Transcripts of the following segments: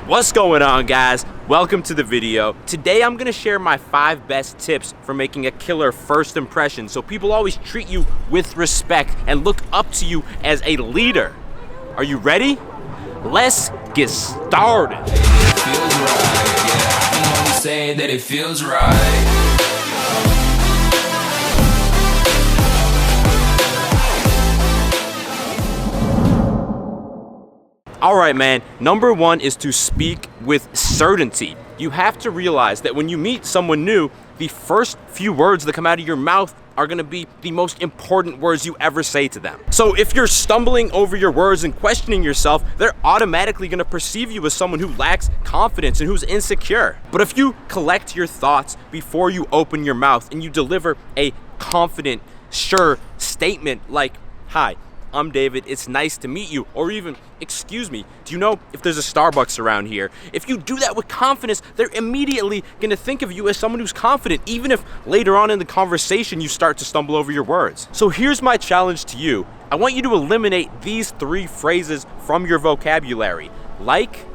What's going on, guys? Welcome to the video. Today I'm gonna share my 5 best tips for making a killer first impression so people always treat you with respect and look up to you as a leader. Are you ready? Let's get started. It feels right, yeah. I can only say that it feels right. All right, man. Number 1 is to speak with certainty. You have to realize that when you meet someone new, the first few words that come out of your mouth are gonna be the most important words you ever say to them. So if you're stumbling over your words and questioning yourself, they're automatically gonna perceive you as someone who lacks confidence and who's insecure. But if you collect your thoughts before you open your mouth and you deliver a confident, sure statement like, "Hi, I'm David, it's nice to meet you," or even, "Excuse me, do you know if there's a Starbucks around here?" If you do that with confidence, they're immediately gonna think of you as someone who's confident, even if later on in the conversation you start to stumble over your words. So here's my challenge to you. I want you to eliminate these 3 phrases from your vocabulary. Like,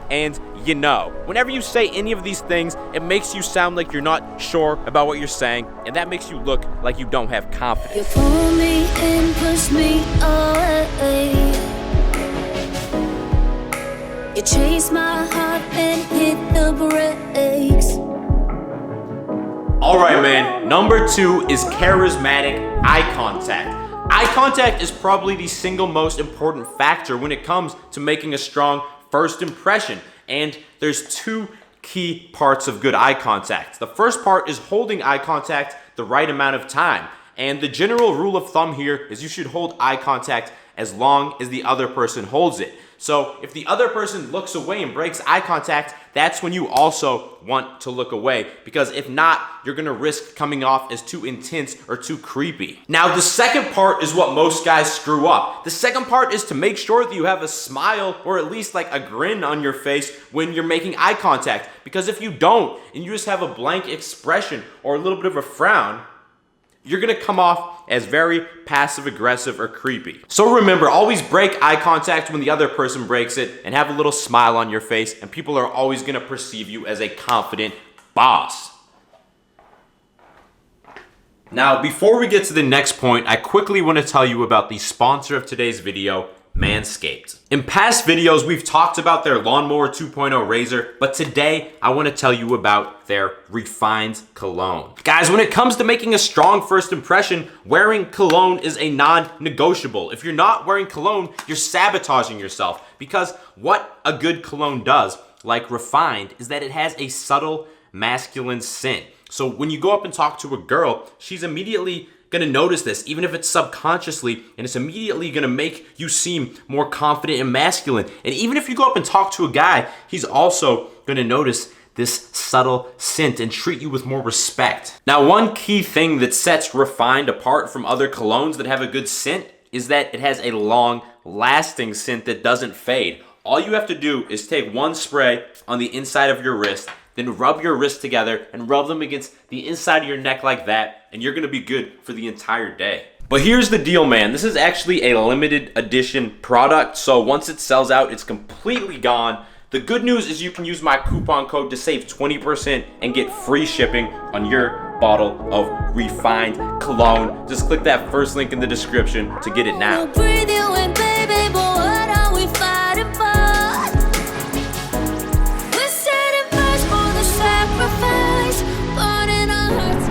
and you know. Whenever you say any of these things, it makes you sound like you're not sure about what you're saying, and that makes you look like you don't have confidence. You pull me and push me away. You chase my heart and hit the brakes. All right, man. Number 2 is charismatic eye contact. Eye contact is probably the single most important factor when it comes to making a strong first impression. And there's 2 key parts of good eye contact. The first part is holding eye contact the right amount of time. And the general rule of thumb here is you should hold eye contact as long as the other person holds it. So if the other person looks away and breaks eye contact, that's when you also want to look away, because if not, you're gonna risk coming off as too intense or too creepy. Now, the second part is what most guys screw up. The second part is to make sure that you have a smile or at least like a grin on your face when you're making eye contact, because if you don't and you just have a blank expression or a little bit of a frown, you're gonna come off as very passive aggressive or creepy. So remember, always break eye contact when the other person breaks it and have a little smile on your face, and people are always gonna perceive you as a confident boss. Now, before we get to the next point, I quickly wanna tell you about the sponsor of today's video, Manscaped. In past videos, we've talked about their Lawnmower 2.0 razor, but today I want to tell you about their Refined cologne. Guys, when it comes to making a strong first impression, wearing cologne is a non-negotiable. If you're not wearing cologne, you're sabotaging yourself, because what a good cologne does, like Refined, is that it has a subtle masculine scent. So when you go up and talk to a girl, she's immediately gonna notice this, even if it's subconsciously, and it's immediately gonna make you seem more confident and masculine. And even if you go up and talk to a guy, he's also gonna notice this subtle scent and treat you with more respect. Now, one key thing that sets Refined apart from other colognes that have a good scent is that it has a long-lasting scent that doesn't fade. All you have to do is take one spray on the inside of your wrist, then rub your wrists together and rub them against the inside of your neck like that, and you're gonna be good for the entire day. But here's the deal, man. This is actually a limited edition product, so once it sells out, it's completely gone. The good news is you can use my coupon code to save 20% and get free shipping on your bottle of Refined cologne. Just click that first link in the description to get it now. Breathe you in, baby, but what are we fighting for? We're setting first for the sacrifice, burning our hearts.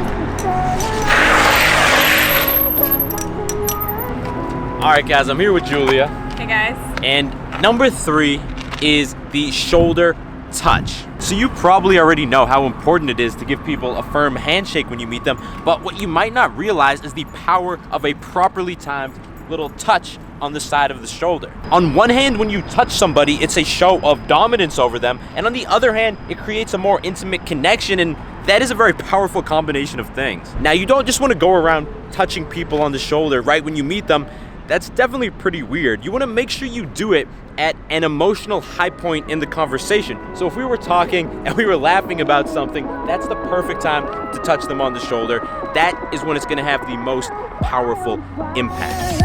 All right, guys, I'm here with Julia. Hey guys. And number 3 is the shoulder touch. So you probably already know how important it is to give people a firm handshake when you meet them, but what you might not realize is the power of a properly timed little touch on the side of the shoulder. On one hand, when you touch somebody, it's a show of dominance over them, and on the other hand, it creates a more intimate connection, and that is a very powerful combination of things. Now, you don't just want to go around touching people on the shoulder right when you meet them. That's definitely pretty weird. You want to make sure you do it at an emotional high point in the conversation. So if we were talking and we were laughing about something, that's the perfect time to touch them on the shoulder. That is when it's going to have the most powerful impact.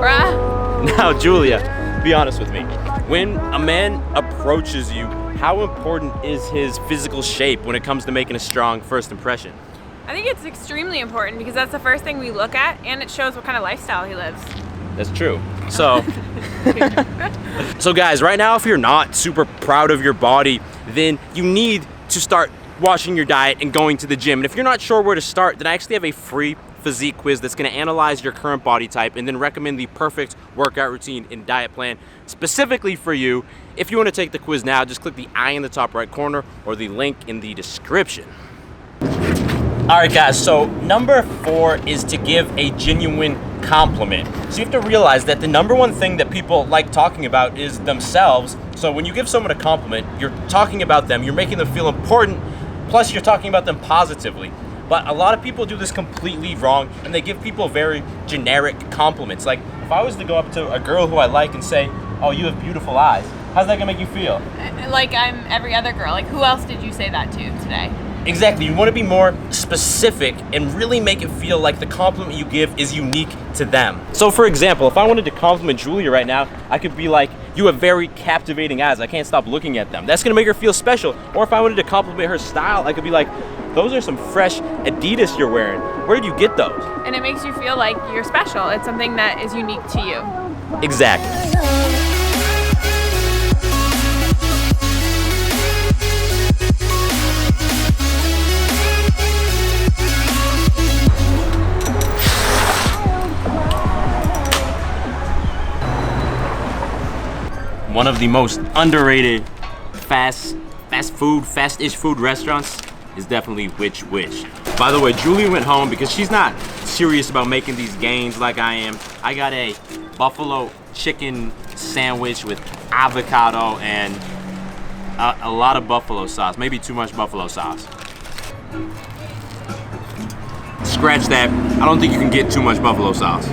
Bruh. Now, Julia, be honest with me. When a man approaches you, how important is his physical shape when it comes to making a strong first impression? I think it's extremely important because that's the first thing we look at, and it shows what kind of lifestyle he lives. That's true. So, so guys, right now, if you're not super proud of your body, then you need to start watching your diet and going to the gym. And if you're not sure where to start, then I actually have a free physique quiz that's going to analyze your current body type and then recommend the perfect workout routine and diet plan specifically for you. If you want to take the quiz now, just click the I in the top right corner or the link in the description. All right, guys, so number 4 is to give a genuine compliment. So you have to realize that the number one thing that people like talking about is themselves. So when you give someone a compliment, you're talking about them, you're making them feel important, plus you're talking about them positively. But a lot of people do this completely wrong, and they give people very generic compliments. Like, if I was to go up to a girl who I like and say, "Oh, you have beautiful eyes," how's that gonna make you feel? Like I'm every other girl. Like, who else did you say that to today? Exactly, you want to be more specific and really make it feel like the compliment you give is unique to them. So for example, if I wanted to compliment Julia right now, I could be like, "You have very captivating eyes, I can't stop looking at them." That's gonna make her feel special. Or if I wanted to compliment her style, I could be like, "Those are some fresh Adidas you're wearing. Where did you get those?" And it makes you feel like you're special. It's something that is unique to you. Exactly. One of the most underrated fast-ish food restaurants is definitely Which Wish. By the way, Julie went home because she's not serious about making these gains like I am. I got a buffalo chicken sandwich with avocado and a lot of buffalo sauce, maybe too much buffalo sauce. Scratch that. I don't think you can get too much buffalo sauce.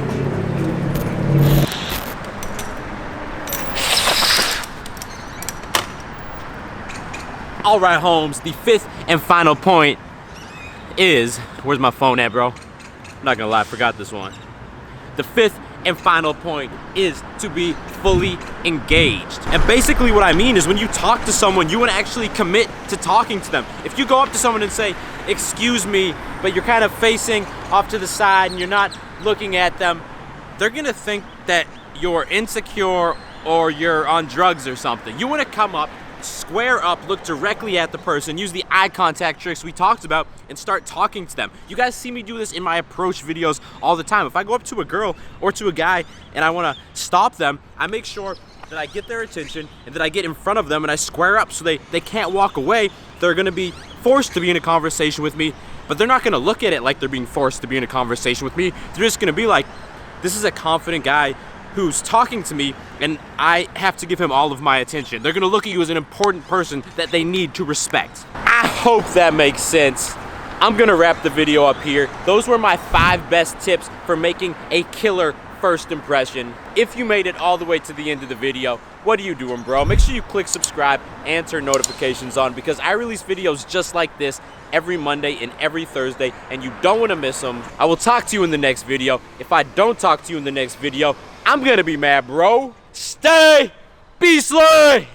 All right, Holmes, the 5th and final point is, where's my phone at, bro? I'm not gonna lie, I forgot this one. The 5th and final point is to be fully engaged. And basically what I mean is when you talk to someone, you wanna actually commit to talking to them. If you go up to someone and say, "Excuse me," but you're kind of facing off to the side and you're not looking at them, they're gonna think that you're insecure or you're on drugs or something. You wanna come up, square up, look directly at the person, use the eye contact tricks we talked about, and start talking to them. You guys see me do this in my approach videos all the time. If I go up to a girl or to a guy and I want to stop them, I make sure that I get their attention and that I get in front of them and I square up so they can't walk away. They're going to be forced to be in a conversation with me, but they're not going to look at it like they're being forced to be in a conversation with me. They're just going to be like, "This is a confident guy who's talking to me and I have to give him all of my attention." They're gonna look at you as an important person that they need to respect. I hope that makes sense. I'm gonna wrap the video up here. Those were my 5 best tips for making a killer first impression. If you made it all the way to the end of the video, what are you doing, bro? Make sure you click subscribe and turn notifications on because I release videos just like this every Monday and every Thursday, and you don't want to miss them. I will talk to you in the next video. If I don't talk to you in the next video, I'm gonna be mad, bro. Stay beastly!